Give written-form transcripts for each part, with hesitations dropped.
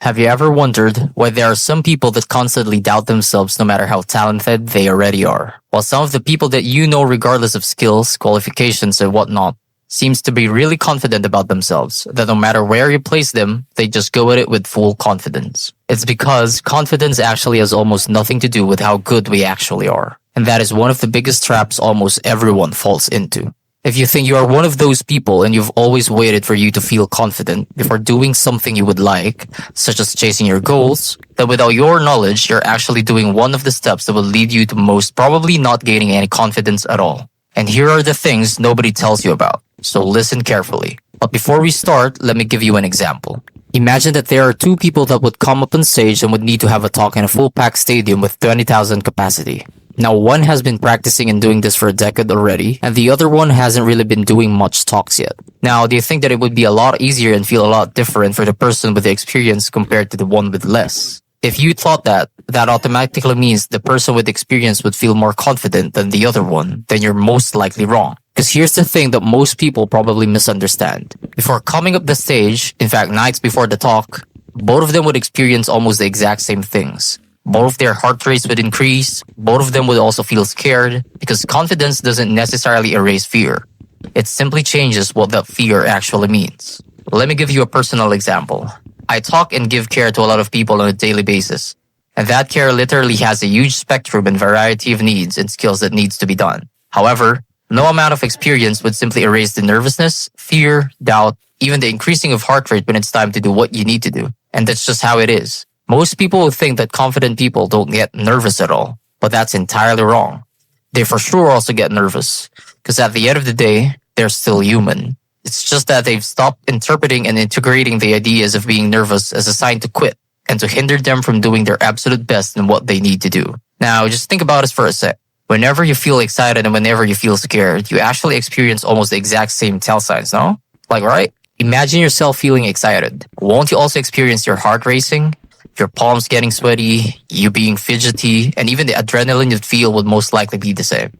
Have you ever wondered why there are some people that constantly doubt themselves no matter how talented they already are? While some of the people that you know, regardless of skills, qualifications, and whatnot, seems to be really confident about themselves, that no matter where you place them, they just go at it with full confidence. It's because confidence actually has almost nothing to do with how good we actually are. And that is one of the biggest traps almost everyone falls into. If you think you are one of those people and you've always waited for you to feel confident before doing something you would like, such as chasing your goals, then without your knowledge, you're actually doing one of the steps that will lead you to most probably not gaining any confidence at all. And here are the things nobody tells you about, so listen carefully. But before we start, let me give you an example. Imagine that there are two people that would come up on stage and would need to have a talk in a full-packed stadium with 20,000 capacity. Now, one has been practicing and doing this for a decade already, and the other one hasn't really been doing much talks yet. Now, do you think that it would be a lot easier and feel a lot different for the person with the experience compared to the one with less? If you thought that, that automatically means the person with experience would feel more confident than the other one, then you're most likely wrong. Because here's the thing that most people probably misunderstand. Before coming up the stage, in fact, nights before the talk, both of them would experience almost the exact same things. Both of their heart rates would increase. Both of them would also feel scared because confidence doesn't necessarily erase fear. It simply changes what that fear actually means. Let me give you a personal example. I talk and give care to a lot of people on a daily basis. And that care literally has a huge spectrum and variety of needs and skills that needs to be done. However, no amount of experience would simply erase the nervousness, fear, doubt, even the increasing of heart rate when it's time to do what you need to do. And that's just how it is. Most people would think that confident people don't get nervous at all, but that's entirely wrong. They for sure also get nervous, because at the end of the day, they're still human. It's just that they've stopped interpreting and integrating the ideas of being nervous as a sign to quit and to hinder them from doing their absolute best in what they need to do. Now, just think about this for a sec. Whenever you feel excited and whenever you feel scared, you actually experience almost the exact same tell signs, no? Like, right? Imagine yourself feeling excited. Won't you also experience your heart racing? Your palms getting sweaty, you being fidgety, and even the adrenaline you'd feel would most likely be the same.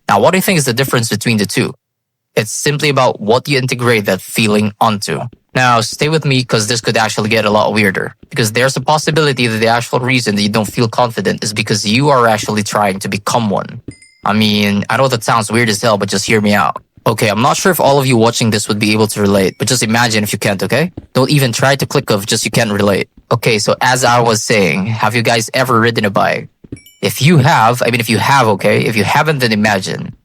Now, what do you think is the difference between the two? It's simply about what you integrate that feeling onto. Now, stay with me because this could actually get a lot weirder. Because there's a possibility that the actual reason that you don't feel confident is because you are actually trying to become one. I mean, I know that sounds weird as hell, but just hear me out. Okay, I'm not sure if all of you watching this would be able to relate, but just imagine if you can't, okay? Don't even try to click off, just you can't relate. Okay, so as I was saying, have you guys ever ridden a bike? If you have, okay? If you haven't, then imagine.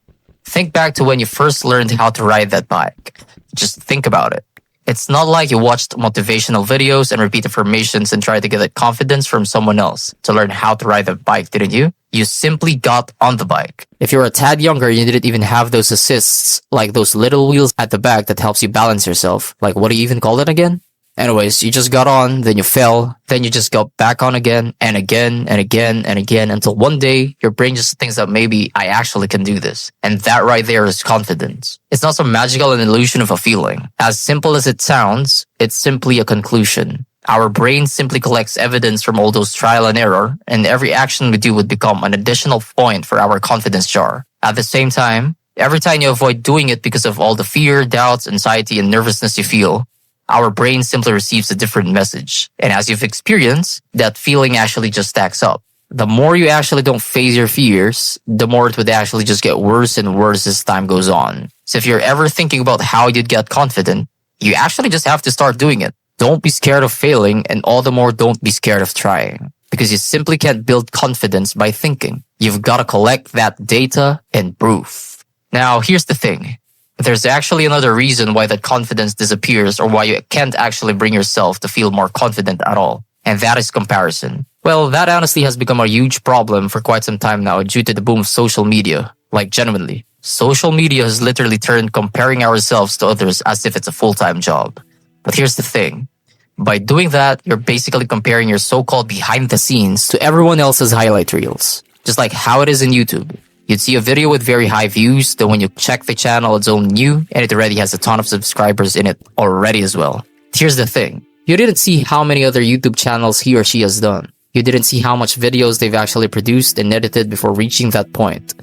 Think back to when you first learned how to ride that bike. Just think about it. It's not like you watched motivational videos and repeat affirmations and tried to get that confidence from someone else to learn how to ride that bike, didn't you? You simply got on the bike. If you're a tad younger, you didn't even have those assists, like those little wheels at the back that helps you balance yourself. Like, what do you even call it again? Anyways, you just got on, then you fell, then you just got back on again, and again, and again, and again, until one day, your brain just thinks that maybe I actually can do this. And that right there is confidence. It's not some magical illusion of a feeling. As simple as it sounds, it's simply a conclusion. Our brain simply collects evidence from all those trial and error, and every action we do would become an additional point for our confidence jar. At the same time, every time you avoid doing it because of all the fear, doubts, anxiety, and nervousness you feel, our brain simply receives a different message. And as you've experienced, that feeling actually just stacks up. The more you actually don't face your fears, the more it would actually just get worse and worse as time goes on. So if you're ever thinking about how you'd get confident, you actually just have to start doing it. Don't be scared of failing, and all the more don't be scared of trying. Because you simply can't build confidence by thinking. You've got to collect that data and proof. Now, here's the thing. There's actually another reason why that confidence disappears or why you can't actually bring yourself to feel more confident at all. And that is comparison. Well, that honestly has become a huge problem for quite some time now due to the boom of social media. Like, genuinely. Social media has literally turned comparing ourselves to others as if it's a full-time job. But here's the thing. By doing that, you're basically comparing your so-called behind the scenes to everyone else's highlight reels. Just like how it is in YouTube. You'd see a video with very high views, then when you check the channel, it's all new, and it already has a ton of subscribers in it already as well. Here's the thing. You didn't see how many other YouTube channels he or she has done. You didn't see how much videos they've actually produced and edited before reaching that point.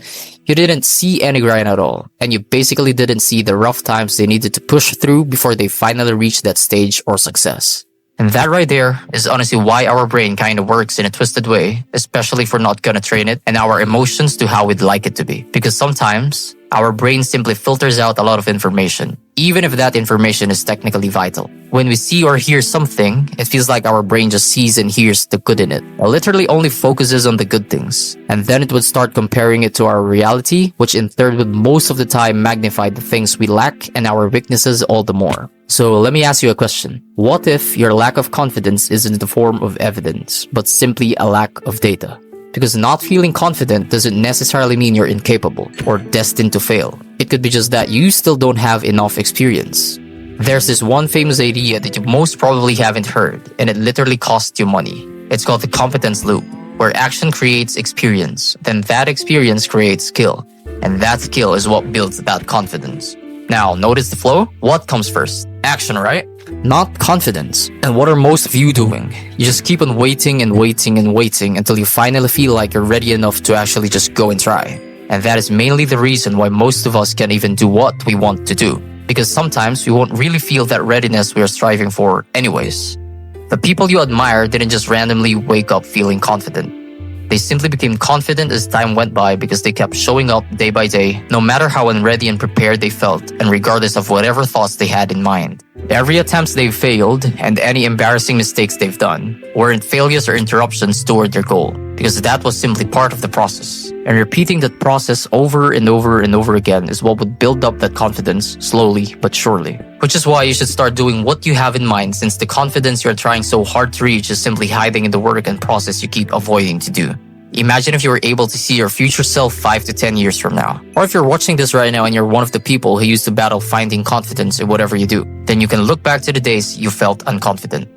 You didn't see any grind at all, and you basically didn't see the rough times they needed to push through before they finally reached that stage or success. And that right there is honestly why our brain kind of works in a twisted way, especially if we're not gonna train it and our emotions to how we'd like it to be. Because sometimes our brain simply filters out a lot of information, even if that information is technically vital. When we see or hear something, it feels like our brain just sees and hears the good in it. It literally only focuses on the good things. And then it would start comparing it to our reality, which in turn would most of the time magnify the things we lack and our weaknesses all the more. So let me ask you a question. What if your lack of confidence isn't in the form of evidence, but simply a lack of data? Because not feeling confident doesn't necessarily mean you're incapable or destined to fail. It could be just that you still don't have enough experience. There's this one famous idea that you most probably haven't heard, and it literally costs you money. It's called the competence loop, where action creates experience, then that experience creates skill, and that skill is what builds that confidence. Now, notice the flow? What comes first? Action, right? Not confidence. And what are most of you doing? You just keep on waiting and waiting and waiting until you finally feel like you're ready enough to actually just go and try. And that is mainly the reason why most of us can't even do what we want to do. Because sometimes we won't really feel that readiness we are striving for anyways. The people you admire didn't just randomly wake up feeling confident. They simply became confident as time went by because they kept showing up day by day, no matter how unready and prepared they felt, and regardless of whatever thoughts they had in mind. Every attempts they've failed, and any embarrassing mistakes they've done, weren't failures or interruptions toward their goal, because that was simply part of the process. And repeating that process over and over and over again is what would build up that confidence slowly but surely. Which is why you should start doing what you have in mind, since the confidence you're trying so hard to reach is simply hiding in the work and process you keep avoiding to do. Imagine if you were able to see your future self 5 to 10 years from now. Or if you're watching this right now and you're one of the people who used to battle finding confidence in whatever you do, then you can look back to the days you felt unconfident.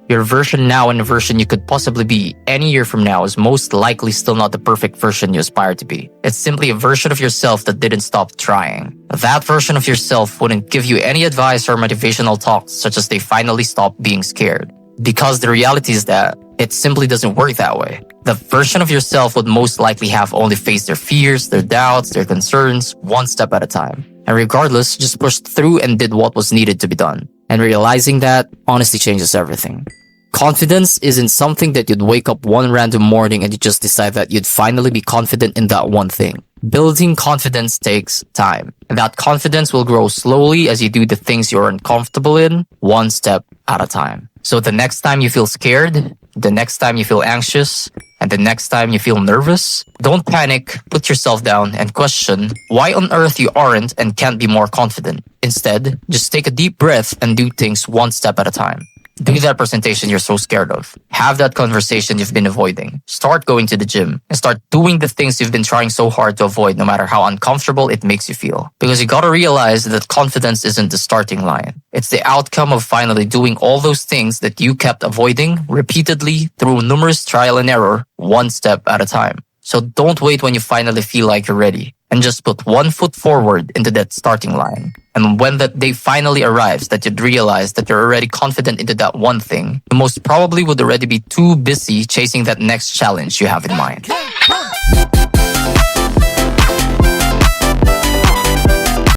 Your version now and the version you could possibly be any year from now is most likely still not the perfect version you aspire to be. It's simply a version of yourself that didn't stop trying. That version of yourself wouldn't give you any advice or motivational talks such as they finally stopped being scared. Because the reality is that it simply doesn't work that way. The version of yourself would most likely have only faced their fears, their doubts, their concerns, one step at a time. And regardless, just pushed through and did what was needed to be done. And realizing that honestly changes everything. Confidence isn't something that you'd wake up one random morning and you just decide that you'd finally be confident in that one thing. Building confidence takes time. And that confidence will grow slowly as you do the things you're uncomfortable in, one step at a time. So the next time you feel scared, the next time you feel anxious, and the next time you feel nervous, don't panic, put yourself down, and question why on earth you aren't and can't be more confident. Instead, just take a deep breath and do things one step at a time. Do that presentation you're so scared of. Have that conversation you've been avoiding. Start going to the gym and start doing the things you've been trying so hard to avoid, no matter how uncomfortable it makes you feel. Because you gotta realize that confidence isn't the starting line. It's the outcome of finally doing all those things that you kept avoiding repeatedly through numerous trial and error, one step at a time. So don't wait when you finally feel like you're ready, and just put one foot forward into that starting line. And when that day finally arrives that you'd realize that you're already confident into that one thing, you most probably would already be too busy chasing that next challenge you have in mind.